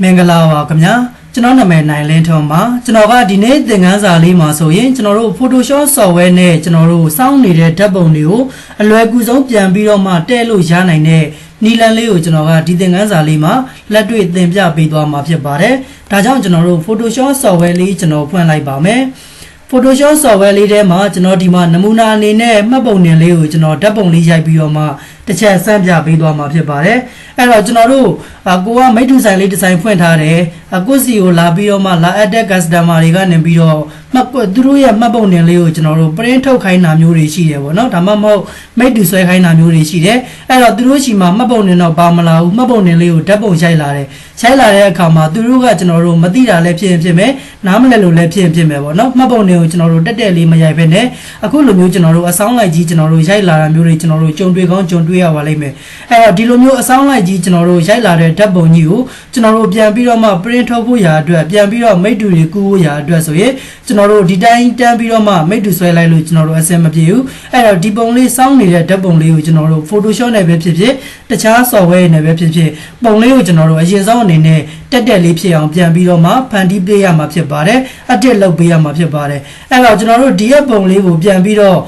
မင်္ဂလာပါခင်ဗျာကျွန်တော်နာမည်နိုင်လင်းထွန်းပါကျွန်တော်ကဒီနေ့သင်ခန်းစာလေးမှာဆိုရင်ကျွန်တော်တို့ Photoshop software နဲ့ကျွန်တော်တို့စောင့်နေတဲ့ဓာတ်ပုံတွေကိုအလွယ်ကူဆုံးပြန်ပြီးတော့မှတည့်လို့ရနိုင်တဲ့နီလန်လေးကိုကျွန်တော်ကဒီသင်ခန်းစာလေးမှာလက်တွေ့သင်ပြပေးသွားမှာဖြစ်ပါတယ်ဒါကြောင့်ကျွန်တော်တို့ Photoshop software လေးကျွန်တော်ဖွင့်လိုက်ပါမယ် Photoshop software လေးထဲမှာကျွန်တော်ဒီမှာနမူနာအနေနဲ့မှတ်ပုံတင်လေးကိုကျွန်တော်ဓာတ်ပုံလေးရိုက်ပြီးတော့မှတစ်ချက်ဆန်းပြပေးသွားမှာဖြစ်ပါတယ်အဲ့တော့ကျွန်တော်တို့ကိုကမိတ်တူဆိုင်လေးဒီဇိုင်းဖွင့်ထားတယ်ကိုစီကိုလာပြီးတော့မှလာအပ်တဲ့ customer တွေကနေပြီးတော့သူတို့ရဲ့မှတ်ပုံတင်လေးကိုကျွန်တော်တို့ print ထုတ်ခိုင်းတာမျိုးတွေရှိတယ်ပေါ့နော်ဒါမှမဟုတ်မိတ်တူဆွဲခိုင်းတာမျိုးတွေရှိတယ်အဲ့တော့သူတို့ရှိမှာမှတ်ပုံတင်တော့ပါမလာဘူးမှတ်ပုံတင်လေးကိုဓာတ်ပုံရိုက်လာတယ်ရိုက်လာတဲ့အခါမှာသူတို့ကကျွန်တော်တို့မသိတာလည်းဖြစ်မယ်နားမလည်လို့လည်းဖြစ်မယ်ပေါ့နော်မှတ်ပုံတင်ကိုကျွန်တော်တို့တက်တက်လေးမရိုက်ဘဲနဲ့အခုလိုမျိုးကျွန်တော်တို့အဆောင်လိုက်ကြီးကျွန်တော်တို့ရိုက်လာတာမျိုးတွေကျွန်တော်တို့ကြုံတွေ့ကောင်းကြုံတွေ့ရပါလိမ့်မယ်အဲ့တော့ဒီလိုမျိုးအဆောင်လိုက်ကြီးကျွန်တော်တို့ရိုက်လာတဲ့ဓာတ်ပုံကြီးကိုကျွန်တော်တို့ပြန်ပြီးတော့မှ print ထုတ်ဖို့ရာအတွက်ပြန်ပြီးတော့မိတ်တူတွေကူဖို့ရာအတွက်ဆိုရင်ကျွန်တော်တို့ဒီတိုင်းတန်းပြီးတော့မှမိတ်တူဆွဲလိုက်လို့ကျွန်တော်တို့အဆင်မပြေဘူးအဲ့တော့ဒီပုံလေးစောင်းနေတဲ့ဓာတ်ပုံလေးကိုကျွန်တော်တို့ Photoshop နဲ့ပဲဖြစ်ဖြစ်တခြား software နဲ့ပဲဖြစ်ဖြစ်ပုံလေးကိုကျွန်တော်တို့အရင်ဆုံးအနေနဲ့တက်တက်လေးဖြစ်အောင်ပြန်ပြီးတော့မှဖန်တီးပေးရမှာဖြစ်ပါတယ်အတစ်လုပ်ပေးရမှာဖြစ်ပါတယ်အဲ့တော့ကျွန်တော်တို့ဒီရဲ့ပုံလေးကိုပြန်ပြီးတော့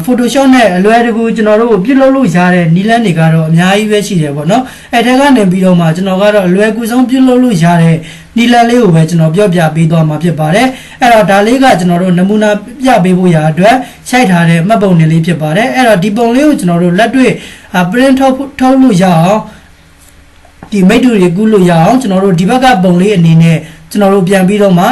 Photoshop နဲ့အလွယ်တကူကျွန်တော်တို့ပြုလုပ်လို့ရတဲ့နည်းလမ်းတွေကတော့အများကြီးပဲရှိတယ်ပေါ့နော်အဲ့ဒါကနေပြီးတော့မှကျွန်တော်ကတော့အလွယ်ကူဆုံးပြုလုပ်လို့ရတဲ့နည်းလမ်းလေးကိုပဲကျွန်တော်ပြောပြပေးသွားမှာဖြစ်ပါတယ်အဲ့တော့ဒါလေးကကျွန်တော်တို့နမူနာပြပေးဖို့ရာအတွက်ခြိုက်ထားတဲ့မှတ်ပုံတင်လေးဖြစ်ပါတယ်အဲ့တော့ဒီပုံလေးကိုကျွန်တော်တို့လက်တွေ့ print ထုတ်လို့ရအောင်ဒီမိတ်တူတွေကူးလို့ရအောင်ကျွန်တော်တို့ဒီဘက်ကပုံလေးအနေနဲ့ကျွန်တော်တို့ပြန်ပြီးတော့မှ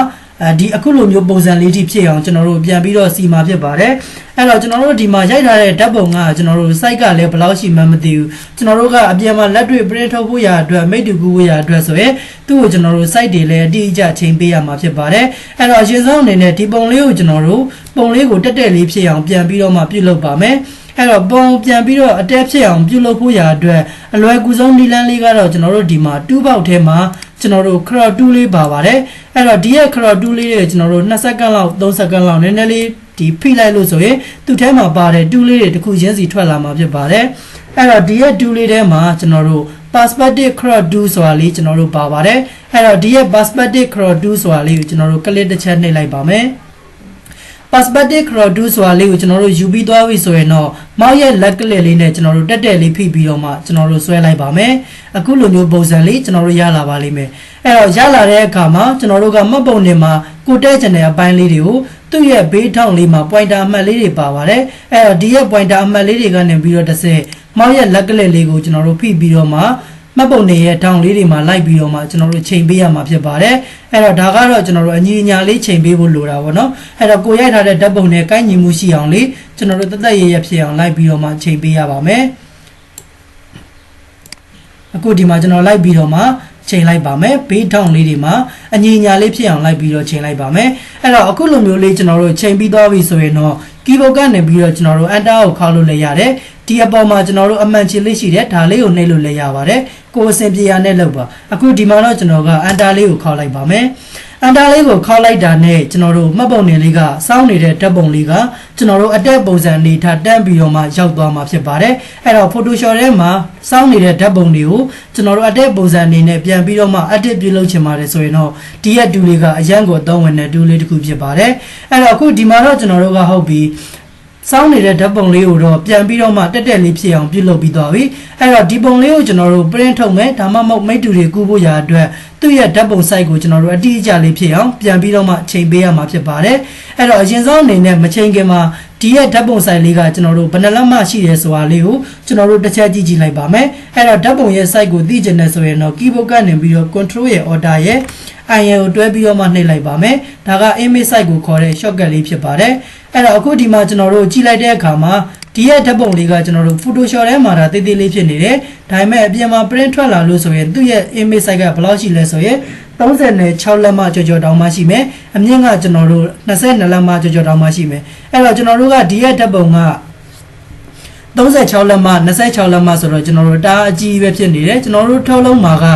ဒီအခုလိုမျိုးပုံစံလေးထိဖြစ်အောင်ကျွန်တော်တို့ပြန်ပြီးတော့စီမှာဖြစ်ပါတယ်အဲ့တော့ကျွန်တော်တို့ဒီမှာရိုက်ထားတဲ့ဓာတ်ပုံကကျွန်တော်တို့ site ကလည်းဘယ်လောက်ရှိမှမသိဘူးကျွန်တော်တို့ကအပြင်မှာလက်တွေ့ print ထုတ်ဖို့ရာအတွက်မိတ်တူကူဖို့ရာအတွက်ဆိုရင်သူ့ကိုကျွန်တော်တို့ site တွေလည်းအတိအကျချိန်ပေးရမှာဖြစ်ပါတယ်အဲ့တော့အရင်ဆုံးအနေနဲ့ဒီပုံလေးကိုကျွန်တော်တို့ပုံလေးကိုတက်တက်လေးဖြစ်အောင်ပြန်ပြီးတော့မှပြုလုပ်ပါမယ်အဲ့တော့ပုံပြန်ပြီးတော့အတက်ဖြစ်အောင်ပြုလုပ်ဖို့ရာအတွက်အလွယ်ကူဆုံးနည်းလမ်းလေးကတော့ကျွန်တော်တို့ဒီမှာ2ပေါက်ထဲမှာကျွန်တော်တို့ crop tool လေးပါပါတယ်အဲ့တော့ဒီရဲ့ crop tool လေးတွေကျွန်တော်တို့2စက္ကန့်လောက်3စက္ကန့်လောက်နည်းနည်းလေးဒီဖိလိုက်လို့ဆိုရင်သူ့ထဲမှာပါတဲ့ tool လေးတွေတစ်ခုချင်းစီထွက်လာမှာဖြစ်ပါတယ်အဲ့တော့ဒီရဲ့ tool လေးထဲမှာကျွန်တော်တို့ perspective crop tool ဆိုတာလေးကျွန်တော်တို့ပါပါတယ်အဲ့တော့ဒီရဲ့ perspective crop tool ဆိုတာလေးကိုကျွန်တော်တို့ click တစ်ချက်နှိပ်လိုက်ပါမယ်perspective crop tool ဆိုတာလေးကိုကျွန်တော်တို့ယူပြီးသွားပြီဆိုရင်တော့မောက်ရဲ့လက်ကလစ်လေးနဲ့ကျွန်တော်တို့တက်တက်လေးဖိပြီးတော့မှကျွန်တော်တို့ဆွဲလိုက်ပါမယ်အခုလိုမျိုးပုံစံလေးကျွန်တော်တို့ရလာပါလိမ့်မယ်အဲ့တော့ရလာတဲ့အခါမှာကျွန်တော်တို့ကမှတ်ပုံတင်မှာကိုတဲ့ချန်တဲ့အပိုင်းလေးတွေကိုသူ့ရဲ့ဘေးထောင့်လေးမှာ pointer အမှတ်လေးတွေပါပါတယ်အဲ့တော့ဒီရဲ့ pointer အမှတ်လေးတွေကနေပြီးတော့တစ်စက်မောက်ရဲ့လက်ကလစ်လေးကိုကျွန်တော်တို့ဖိပြီးတော့မှမှတ်ပုံတင်ရဲ့ထောင်လေးတွေမှာလိုက်ပြီးတော့မှကျွန်တော်တို့ချိန်ပေးရမှာဖြစ်ပါတယ်အဲ့တော့ဒါကတော့ကျွန်တော်တို့အညီအညာလေးချိန်ပေးဖို့လိုတာပေါ့နော်အဲ့တော့ကိုရိုက်ထားတဲ့ဓာတ်ပုံနဲ့ကိုက်ညီမှုရှိအောင်လေးကျွန်တော်တို့တက်တက်ရရဖြစ်အောင်လိုက်ပြီးတော့မှချိန်ပေးရပါမယ်အခုဒီမှာကျွန်တော်လိုက်ပြီးတော့မှချိန်လိုက်ပါမယ်ဘေးထောင်လေးတွေမှာအညီအညာလေးဖြစ်အောင်လိုက်ပြီးတော့ချိန်လိုက်ပါမယ်အဲ့တော့အခုလိုမျိုးလေးကျွန်တော်တို့ချိန်ပြီးသွားပြီဆိုရင်တော့ keyboard ကနေပြီးတော့ကျွန်တော်တို့ enter ကိုခေါက်လို့လည်းရတယ်ဒီအပေါ်မှာကျွန်တော်တို့အမှန်ချင်လေးရှိတယ်ဒါလေးကိုနှိပ်လို့လည်းရပါတယ်ကိုယ်အစဉ်ပြေရနဲ့လုပ်ပါအခုဒီမှာတော့ကျွန်တော်က enter လေးကိုခေါက်လိုက်ပါမယ်enter လေးကိုခေါက်လိုက်တာနဲ့ကျွန်တော်တို့မှတ်ပုံတင်လေးကစောင်းနေတဲ့ဓာတ်ပုံလေးကကျွန်တော်တို့အတက်ပုံစံနေထားတန်းပြီးတော့မှရောက်သွားမှာဖြစ်ပါတယ်အဲ့တော့ Photoshop ထဲမှာစောင်းနေတဲ့ဓာတ်ပုံတွေကိုကျွန်တော်တို့အတက်ပုံစံနေနဲ့ပြန်ပြီးတော့မှ edit ပြုလုပ်ချင်ပါတယ်ဆိုရင်တော့ဒီရဲ့ tool လေးကအရန်ကိုအသုံးဝင်တဲ့ tool လေးတစ်ခုဖြစ်ပါတယ်အဲ့တော့အခုဒီမှာတော့ကျွန်တော်တို့ကဟုတ်ပြီစောင်းနေတဲ့ဓာတ်ပုံလေးကိုတော့ပြန်ပြီးတော့မှတက်တက်လေးဖြစ်အောင်ပြုလုပ်ပြီးသွားပြီအဲ့တော့ဒီပုံလေးကိုကျွန်တော်တို့ print ထုတ်မယ်ဒါမှမဟုတ်မိတ်တူတွေကူးဖို့ရာအတွက်သူ့ရဲ့ဓာတ်ပုံ site ကိုကျွန်တော်တို့အတိအကျလေးဖြစ်အောင်ပြန်ပြီးတော့မှချိန်ပေးရမှာဖြစ်ပါတယ်အဲ့တော့အရင်ဆုံးအနေနဲ့မချိန်ခင်မှာဒီရဲ့ဓာတ်ပုံ site လေးကကျွန်တော်တို့ဘယ်နှလက်မှရှိတယ်ဆိုတာလေးကိုကျွန်တော်တို့တစ်ချက်ကြည့်လိုက်ပါမယ်အဲ့တော့ဓာတ်ပုံရဲ့ site ကိုသိချင်တယ်ဆိုရင်တော့ keyboard ကနေပြီးတော့ control ရဲ့ order ရဲ့IN ကိုတွဲပြီးတော့မှနှိပ်လိုက်ပါမယ်ဒါက image site ကိုခေါ်တဲ့ shortcut လေးဖြစ်ပါတယ်အဲ့တော့အခုဒီမှာကျွန်တော်တို့ကြည့်လိုက်တဲ့အခါမှာဒီရဲ့ဓာတ်ပုံလေးကကျွန်တော်တို့ Photoshop ထဲမှာဒါတေးသေးလေးဖြစ်နေတယ်ဒါပေမဲ့အပြင်မှာ print ထွက်လာလို့ဆိုရင်သူ့ရဲ့ image site ကဘယ်လောက်ရှိလဲဆိုရင်36လက်မှကြော်တောင်မှရှိမယ်အမြင့်ကကျွန်တော်တို့22လက်မှကြော်တောင်မှရှိမယ်အဲ့တော့ကျွန်တော်တို့ကဒီရဲ့ဓာတ်ပုံက36လက်မှ26လက်မှဆိုတော့ကျွန်တော်တို့တာအကြီးပဲဖြစ်နေတယ်ကျွန်တော်တို့ထုတ်လုံးမှာက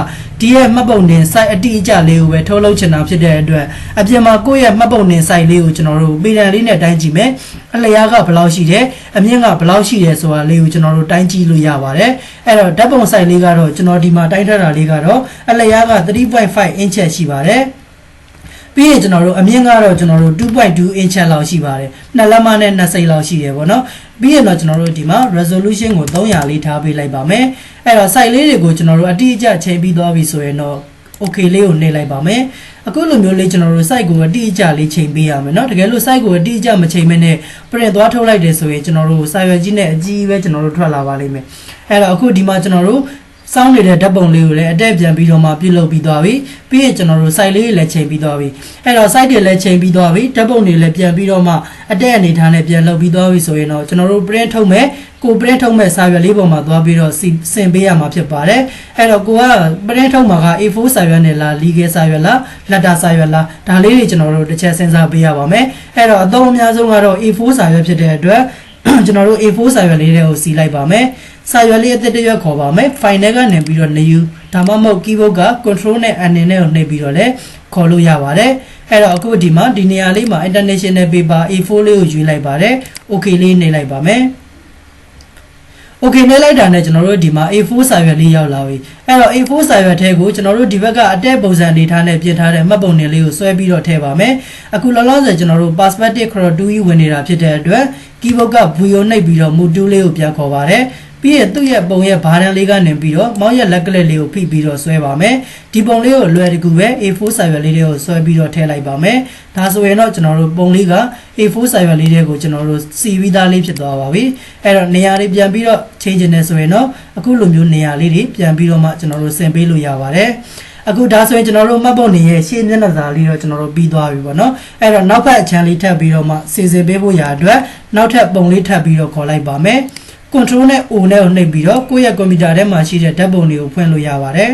ဒီရဲ့မှတ်ပုံတင် site အတိအကျလေးကိုပဲထုတ်လုပ်ချင်တာဖြစ်တဲ့အတွက်အပြင်မှာကိုယ့်ရဲ့မှတ်ပုံတင် site လေးကိုကျွန်တော်တို့ပေတံလေးနဲ့တိုင်းကြည့်မယ်အလျားကဘယ်လောက်ရှိတယ်အမြင့်ကဘယ်လောက်ရှိတယ်ဆိုတာလေးကိုကျွန်တော်တို့တိုင်းကြည့်လို့ရပါတယ်အဲ့တော့ဓာတ်ပုံ site လေးကတော့ကျွန်တော်ဒီမှာတိုင်းထားတာလေးကတော့အလျားက 3.5 inch ရှိပါတယ်ပြီးရင်ကျွန်တော်တို့အမြင့်ကတော့ကျွန်တော်တို့ 2.2 inch လောက်ရှိပါတယ်နှစ်လက်မနဲ့နှစ်စိတ်လောက်ရှိတယ်ပေါ့နော်ပြီးရင်တော့ကျွန်တော်တို့ဒီမှာ resolution ကို300လေးထားပေးလိုက်ပါမယ်အဲ့တော့ site လေးတွေကိုကျွန်တော်တို့အတိအကျချိန်ပြီးသွားပြီဆိုရင်တော့ okay လေးကိုနှိပ်လိုက်ပါမယ်အခုလိုမျိုးလေးကျွန်တော်တို့ site ကိုအတိအကျလေးချိန်ပေးရမယ်เนาะတကယ်လို့ site ကိုအတိအကျမချိန်မနဲ့ print သွားထုတ်လိုက်တယ်ဆိုရင်ကျွန်တော်တို့စာရွက်ကြီးနဲ့အကြီးပဲကျွန်တော်တို့ထွက်လာပါလိမ့်မယ်အဲ့တော့အခုဒီမှာကျွန်တော်တို့စောင်းနေတဲ့ဓာတ်ပုံလေးကိုလည်းအတက်ပြန်ပြီးတော့မှပြုတ်လုပ်ပြီးသွားပြီပြီးရင်ကျွန်တော်တို့ site လေးတွေလည်းချိန်ပြီးသွားပြီအဲ့တော့ site တွေလည်းချိန်ပြီးသွားပြီဓာတ်ပုံတွေလည်းပြန်ပြီးတော့မှအတက်အနေထားနဲ့ပြန်လုပ်ပြီးသွားပြီဆိုရင်တော့ကျွန်တော်တို့ print ထုတ်မယ်ကို print ထုတ်မဲ့စာရွက်လေးပေါ်မှာသွားပြီးတော့ဆင်ပေးရမှာဖြစ်ပါတယ်အဲ့တော့ကိုက print ထုတ်မှာက A4 စာရွက်နဲ့လား legal စာရွက်လား letter စာရွက်လားဒါလေးတွေကျွန်တော်တို့တစ်ချက်စဉ်းစားပေးရပါမယ်အဲ့တော့အသုံးအများဆုံးကတော့ A4 စာရွက်ဖြစ်တဲ့အတွက်ကျွန်တော်တို့ A4 စာရွက်လေးတွေကိုစီလိုက်ပါမယ်စာရွက်လေးအသက်တရွက်ခေါ်ပါမယ် file နဲ့ကနေပြီးတော့ new ဒါမှမဟုတ် keyboard က control နဲ့ n နဲ့ကိုနှိပ်ပြီးတော့လည်းခေါ်လို့ရပါတယ်အဲ့တော့အခုဒီမှာဒီနေရာလေးမှာ international paper A4 လေးကိုရွေးလိုက်ပါတယ် okay လေးနှိပ်လိုက်ပါမယ် okay နှိပ်လိုက်တာနဲ့ကျွန်တော်တို့ဒီမှာ A4 စာရွက်လေးရောက်လာပြီအဲ့တော့ A4 စာရွက်ထဲကိုကျွန်တော်တို့ဒီဘက်ကအတက်ပုံစံအနေထားနဲ့ပြင်ထားတဲ့မှတ်ပုံတင်လေးကိုဆွဲပြီးတော့ထည့်ပါမယ်အခုလောလောဆယ်ကျွန်တော်တို့ perspective crop 2 ဝင်နေတာဖြစ်တဲ့အတွက် keyboard က VO နှိပ်ပြီးတော့ move 2လေးကိုပြန်ခေါ်ပါတယ်ပြီးရင်သူ့ရဲ့ပုံရဲ့ဘာတန်းလေးကနေပြီးတော့မောင်းရဲ့လက်ကလေးလေးကိုဖိပြီးတော့ဆွဲပါမယ်ဒီပုံလေးကိုလွယ်တကူပဲ A4 စာရွက်လေးတွေကိုဆွဲပြီးတော့ထည့်လိုက်ပါမယ်ဒါဆိုရင်တော့ကျွန်တော်တို့ပုံလေးက A4 စာရွက်လေးတွေကိုကျွန်တော်တို့စီပြီးသားလေးဖြစ်သွားပါပြီအဲ့တော့နေရာလေးပြန်ပြီးတော့ change နေဆိုရင်တော့အခုလိုမျိုးနေရာလေးတွေပြန်ပြီးတော့မှကျွန်တော်တို့ဆင်ပေးလို့ရပါတယ်အခုဒါဆိုရင်ကျွန်တော်တို့မှတ်ပုံနေရဲ့ရှေ့မျက်နှာစာလေးတော့ကျွန်တော်တို့ပြီးသွားပြီပေါ့နော်အဲ့တော့နောက်ဖက်အချမ်းလေးထပ်ပြီးတော့မှစီစဉ်ပေးဖို့ရာအတွက်နောက်ထပ်ပုံလေးထပ်ပြီးတော့ခေါ်လိုက်ပါမယ် control နဲ့ O နဲ့ကိုနှိပ်ပြီးတော့ကိုယ့်ရဲ့ကွန်ပျူတာထဲမှာရှိတဲ့ဓာတ်ပုံတွေကိုဖွင့်လို့ရပါတယ်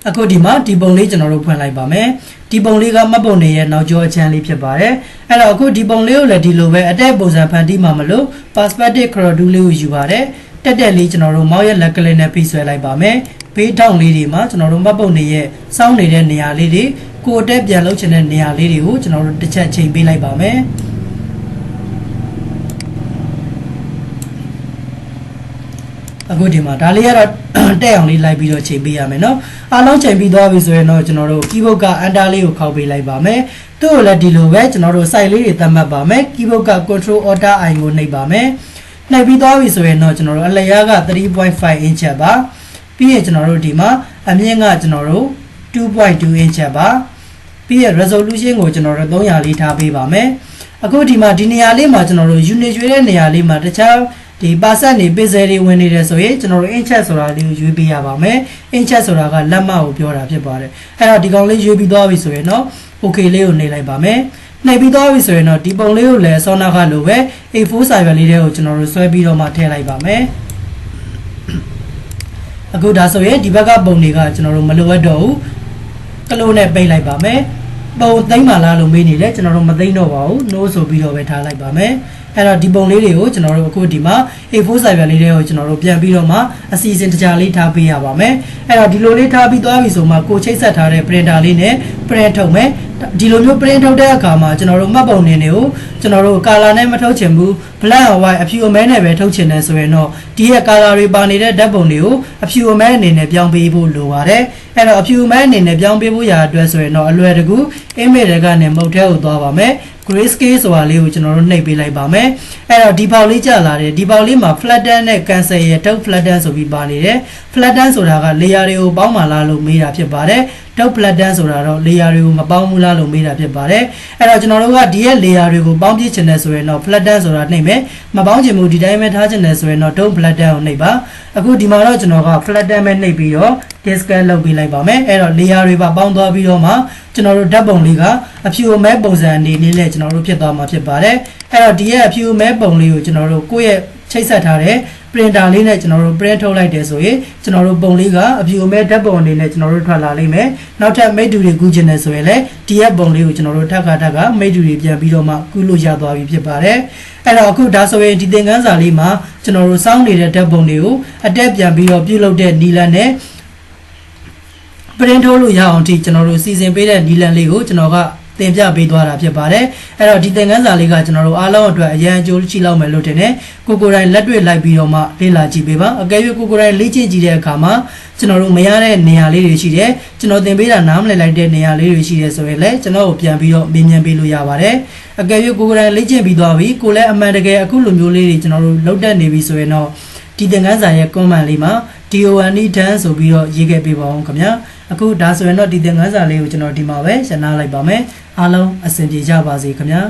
အခုဒီမှာဒီပုံလေးကျွန်တော်တို့ဖွင့်လိုက်ပါမယ်ဒီပုံလေးကမှတ်ပုံတွေရဲ့နောက်ကျောအချမ်းလေးဖြစ်ပါတယ်အဲ့တော့အခုဒီပုံလေးကိုလည်းဒီလိုပဲအတက်ပုံစံဖန်တီးမှာမလို့ perspective crop 2လေးကိုယူပါတယ်တက်တက်လေးကျွန်တော်တို့မောက်ရဲ့လက်ကလေးနဲ့ဖိဆွဲလိုက်ပါမယ်ဘေးထောင်လေးတွေမှာကျွန်တော်တို့မှတ်ပုံတွေရဲ့စောင်းနေတဲ့နေရာလေးတွေကိုအတက်ပြန်လုပ်ချင်တဲ့နေရာလေးတွေကိုကျွန်တော်တို့တစ်ချက်ချိန်ပေးလိုက်ပါမယ်အခုဒီမှာဒါလေးကတော့တက်အောင်လေးလိုက်ပြီးတော့ချိန်ပေးရမယ်เนาะအားလုံးချိန်ပြီးသွားပြီဆိုရင်တော့ကျွန်တော်တို့ keyboard က enter လေးကိုခောက်ပေးလိုက်ပါမယ်သူ့ကိုလည်းဒီလိုပဲကျွန်တော်တို့ site လေးတွေသတ်မှတ်ပါမယ် keyboard က control alt i ကိုနှိပ်ပါမယ်နှိပ်ပြီးသွားပြီဆိုရင်တော့ကျွန်တော်တို့အလျားက 3.5 inch ပါပြီးရင်ကျွန်တော်တို့ဒီမှာအမြင့်ကကျွန်တော်တို့ 2.2 inch ပါပြီးရင် resolution ကိုကျွန်တော်တို့300လေးထားပေးပါမယ်အခုဒီမှာဒီနေရာလေးမှာကျွန်တော်တို့ unit ရွေးတဲ့နေရာလေးမှာတခြားဒီပါဆက်နေပစ်စဲတွေဝင်နေတယ်ဆိုရင်ကျွန်တော်တို့ inch ဆိုတာလေးကိုရွေးပေးရပါမယ် inch ဆိုတာကလက်မကိုပြောတာဖြစ်ပါတယ်အဲ့တော့ဒီကောင်လေးရွေးပြီးသွားပြီဆိုရင်တော့ okay လေးကိုနှိပ်လိုက်ပါမယ်နှိပ်ပြီးသွားပြီဆိုရင်တော့ဒီပုံလေးကိုလည်းစောနာခလိုပဲ A4 စာရွက်လေးတွေကိုကျွန်တော်တို့ဆွဲပြီးတော့မှထည့်လိုက်ပါမယ်အခုဒါဆိုရင်ဒီဘက်ကပုံတွေကကျွန်တော်တို့မလိုအပ်တော့ဘူးကလိုနဲ့ပိတ်လိုက်ပါမယ်ပုံသိမ့်ပါလားလို့မေးနေတယ်ကျွန်တော်တို့မသိမ့်တော့ပါဘူး no ဆိုပြီးတော့ပဲထားလိုက်ပါမယ်အဲ့တော့ဒီပုံလေးတွေကိုကျွန်တော်တို့အခုဒီမှာ A4 စာရွက်လေးတွေကိုကျွန်တော်တို့ပြန်ပြီးတော့မှအစီအစဉ်တခြားလေးထားပေးရပါမယ်အဲ့တော့ဒီလိုလေးထားပြီးသွားပြီဆိုမှကိုချိတ်ဆက်ထားတဲ့ printer လေးနဲ့ print ထုတ်မယ်ဒီလိုမျိုး print ထုတ်တဲ့အခါမှာကျွန်တော်တို့မှတ်ပုံတင်တွေကိုကျွန်တော်တို့ color နဲ့မထုတ်ချင်ဘူး black and white အဖြူအမဲနဲ့ပဲထုတ်ချင်တယ်ဆိုရင်တော့ဒီရဲ့ color တွေပါနေတဲ့ဓာတ်ပုံတွေကိုအဖြူအမဲအနေနဲ့ပြောင်းပေးဖို့လိုပါတယ်အဲ့တော့အဖြူအမဲအနေနဲ့ပြောင်းပေးဖို့ရာအတွက်ဆိုရင်တော့အလွယ်တကူ image တွေကနေမုတ်ထဲကိုသွားပါမယ် grayscale ဆိုတာလေးကိုကျွန်တော်တို့နှိပ်ပေးလိုက်ပါမယ်အဲ့တော့ဒီပေါက်လေးကျလာတယ်ဒီပေါက်လေးမှာ flatten နဲ့ cancel ရဲ့ dot flatten ဆိုပြီးပါနေတယ် flatten ဆိုတာက layer တွေကိုပေါင်းမှလားလို့မေးတာဖြစ်ပါတယ် dot flatten ဆိုတာတော့ layer တွေကိုမပေါင်းဘူးလားလို့မေးတာဖြစ်ပါတယ်အဲ့တော့ကျွန်တော်တို့ကဒီရဲ့ layer တွေကိုပေါင်းပြချင်တယ်ဆိုရင်တော့ flatten ဆိုတာနှိပ်မယ်မပေါင်းချင်ဘူးဒီတိုင်းပဲထားချင်တယ်ဆိုရင်တော့ dot flatten ကိုနှိပ်ပါအခုဒီမှာတော့ကျွန်တော်က flatten ပဲနှိပ်ပြီးတော့ discard လုပ်ပေးလိုက်ပါမယ်အဲ့တော့ layer တွေပါပေါင်းသွားပြီးတော့မှကျွန်တော်တို့ဓာတ်ပုံလေးကအဖြူအမဲပုံစံအနေနဲ့လည်းကျွန်တော်တို့ဖြစ်သွားမှာဖြစ်ပါတယ်အဲ့တော့ဒီရဲ့အဖြူအမဲပုံလေးကိုကျွန်တော်တို့ကိုယ့်ရဲ့ချိတ်ဆက်ထားတဲ့ printer လေးနဲ့ကျွန်တော်တို့ print ထုတ်လိုက်တယ်ဆိုရင်ကျွန်တော်တို့ပုံလေးကအဖြူအမဲဓာတ်ပုံအနေနဲ့ကျွန်တော်တို့ထွက်လာလိမ့်မယ်နောက်ထပ်မိတ်တူတွေကူးချင်တယ်ဆိုရင်လည်းဒီရဲ့ပုံလေးကိုကျွန်တော်တို့ထပ်ခါမိတ်တူတွေပြန်ပြီးတော့မှကူးလို့ရသွားပြီဖြစ်ပါတယ်အဲ့တော့အခုဒါဆိုရင်ဒီသင်ခန်းစာလေးမှာကျွန်တော်တို့စောင်းနေတဲ့ဓာတ်ပုံတွေကိုအတက်ပြန်ပြီးတော့ပြုတ်လုပ်တဲ့နီလန်နဲ့ ပရင်ထိုးလို့ရအောင်ထိကျွန်တော်တို့စီစဉ်ပေးတဲ့နီလန်လေးကိုကျွန်တော်ကတင်ပြပေးသွားတာဖြစ်ပါတယ်အဲ့တော့ဒီသင်ခန်းစာလေးကကျွန်တော်တို့အားလုံးအတွက်အရန်အကျိုးရှိလောက်မယ်လို့ထင်တယ်ကိုကိုတိုင်းလက်တွေ့လိုက်ပြီးတော့မှလေ့လာကြည့်ပေးပါအကယ်၍ကိုကိုတိုင်းလေ့ကျင့်ကြည့်တဲ့အခါမှာကျွန်တော်တို့မရတဲ့နေရာလေးတွေရှိတယ်ကျွန်တော်သင်ပေးတာနားမလည်လိုက်တဲ့နေရာလေးတွေရှိတယ်ဆိုရင်လည်းကျွန်တော်ကိုပြန်ပြီးတော့မေးမြန်းပေးလို့ရပါတယ်အကယ်၍ကိုကိုတိုင်းလေ့ကျင့်ပြီးသွားပြီကိုလည်းအမှန်တကယ်အခုလိုမျိုးလေးတွေကျွန်တော်တို့လုပ်တတ်နေပြီဆိုရင်တော့ဒီသင်ခန်းစာရဲ့ comment လေးမှာ DON done ဆိုပြီးတော့ရေးခဲ့ပေးပါအောင်ခင်ဗျာအခုဒါဆိုရင်တော့ဒီသင်ခန်းစာလေးကိုကျွန်တော်ဒီမှာပဲရှင်းနာလိုက်ပါမယ်အားလုံးအဆင်ပြေကြပါစေခင်ဗျာ